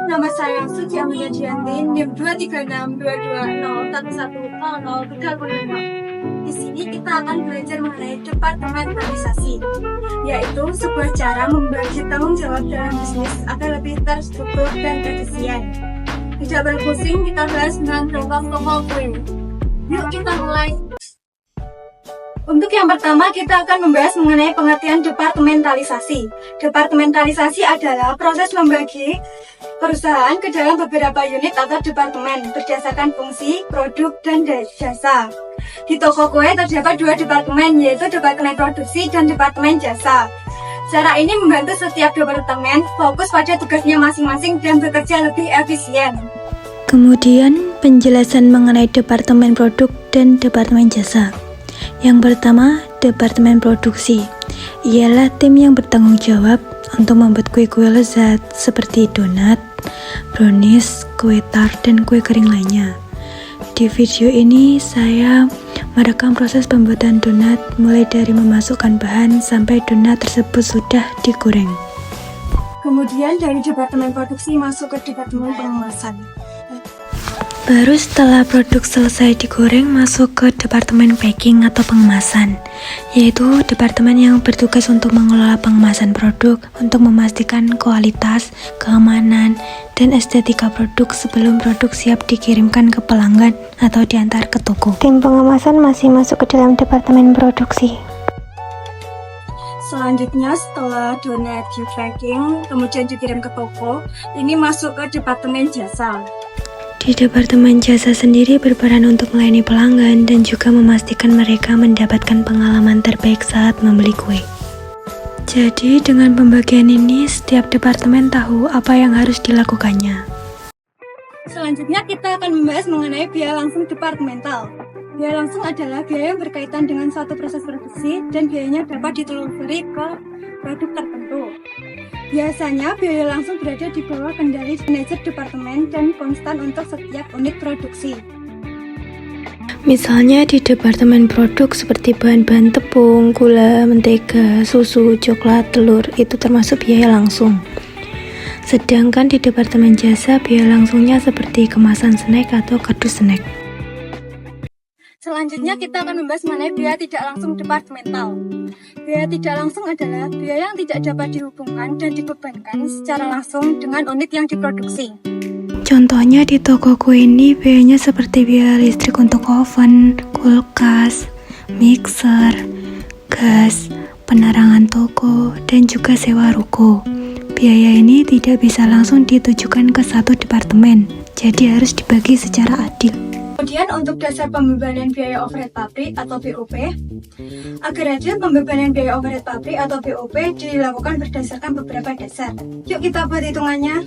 nama saya Suci Amelia Dianti, NIM 23622011035. Di sini kita akan belajar mengenai departementalisasi, yaitu sebuah cara membagi tanggung jawab dalam bisnis agar lebih terstruktur dan efisien. Tidak berpusing, kita bahas dengan protokol kue. Yuk kita mulai. Untuk yang pertama, kita akan membahas mengenai pengertian departementalisasi. Departementalisasi adalah proses membagi perusahaan ke dalam beberapa unit atau departemen berdasarkan fungsi, produk, dan jasa. Di toko kue terdapat dua departemen, yaitu departemen produksi dan departemen jasa. Cara ini membantu setiap departemen fokus pada tugasnya masing-masing dan bekerja lebih efisien. Kemudian, penjelasan mengenai departemen produk dan departemen jasa. Yang pertama, departemen produksi. Ialah tim yang bertanggung jawab untuk membuat kue-kue lezat seperti donat, brownies, kue tart, dan kue kering lainnya. Di video ini, saya merekam proses pembuatan donat mulai dari memasukkan bahan sampai donat tersebut sudah digoreng. Kemudian dari departemen produksi masuk ke departemen pengemasan. Baru setelah produk selesai digoreng masuk ke departemen packing atau pengemasan, yaitu departemen yang bertugas untuk mengelola pengemasan produk untuk memastikan kualitas, keamanan, dan estetika produk sebelum produk siap dikirimkan ke pelanggan atau diantar ke toko. Tim pengemasan masih masuk ke dalam departemen produksi. Selanjutnya setelah donat di packing kemudian dikirim ke toko, ini masuk ke departemen jasa. Di departemen jasa sendiri berperan untuk melayani pelanggan dan juga memastikan mereka mendapatkan pengalaman terbaik saat membeli kue. Jadi dengan pembagian ini setiap departemen tahu apa yang harus dilakukannya. Selanjutnya kita akan membahas mengenai biaya langsung departemental. Biaya langsung adalah biaya yang berkaitan dengan suatu proses produksi dan biayanya dapat ditelusuri ke produk tertentu. Biasanya biaya langsung berada di bawah kendali manajer departemen dan konstan untuk setiap unit produksi. Misalnya di departemen produk seperti bahan-bahan tepung, gula, mentega, susu, coklat, telur itu termasuk biaya langsung. Sedangkan di departemen jasa biaya langsungnya seperti kemasan snack atau kardus snack. Selanjutnya kita akan membahas mengenai biaya tidak langsung departemental. Biaya tidak langsung adalah biaya yang tidak dapat dihubungkan dan dibebankan secara langsung dengan unit yang diproduksi. Contohnya di toko kue ini biayanya seperti biaya listrik untuk oven, kulkas, mixer, gas, penerangan toko, dan juga sewa ruko. Biaya ini tidak bisa langsung ditujukan ke satu departemen, jadi harus dibagi secara adil. Kemudian untuk dasar pembebanan biaya overhead pabrik atau BOP, agar adil pembebanan biaya overhead pabrik atau BOP dilakukan berdasarkan beberapa dasar. Yuk kita buat hitungannya.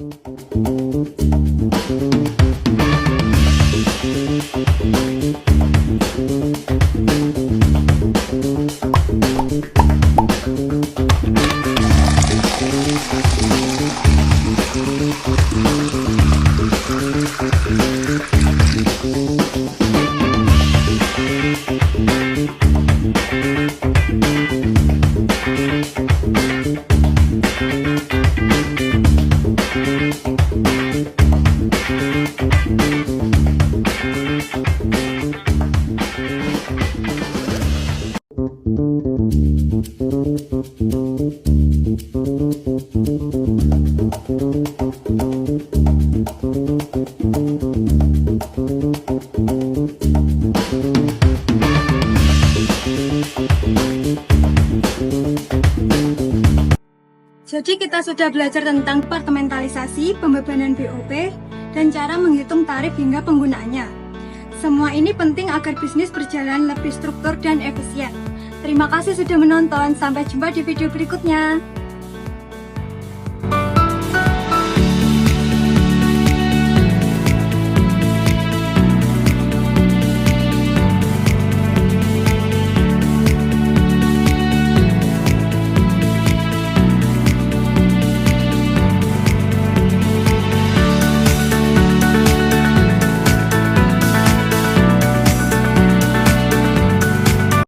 Jadi kita sudah belajar tentang departementalisasi, pembebanan BOP, dan cara menghitung tarif hingga penggunaannya. Semua ini penting agar bisnis berjalan lebih struktur dan efisien. Terima kasih sudah menonton, sampai jumpa di video berikutnya.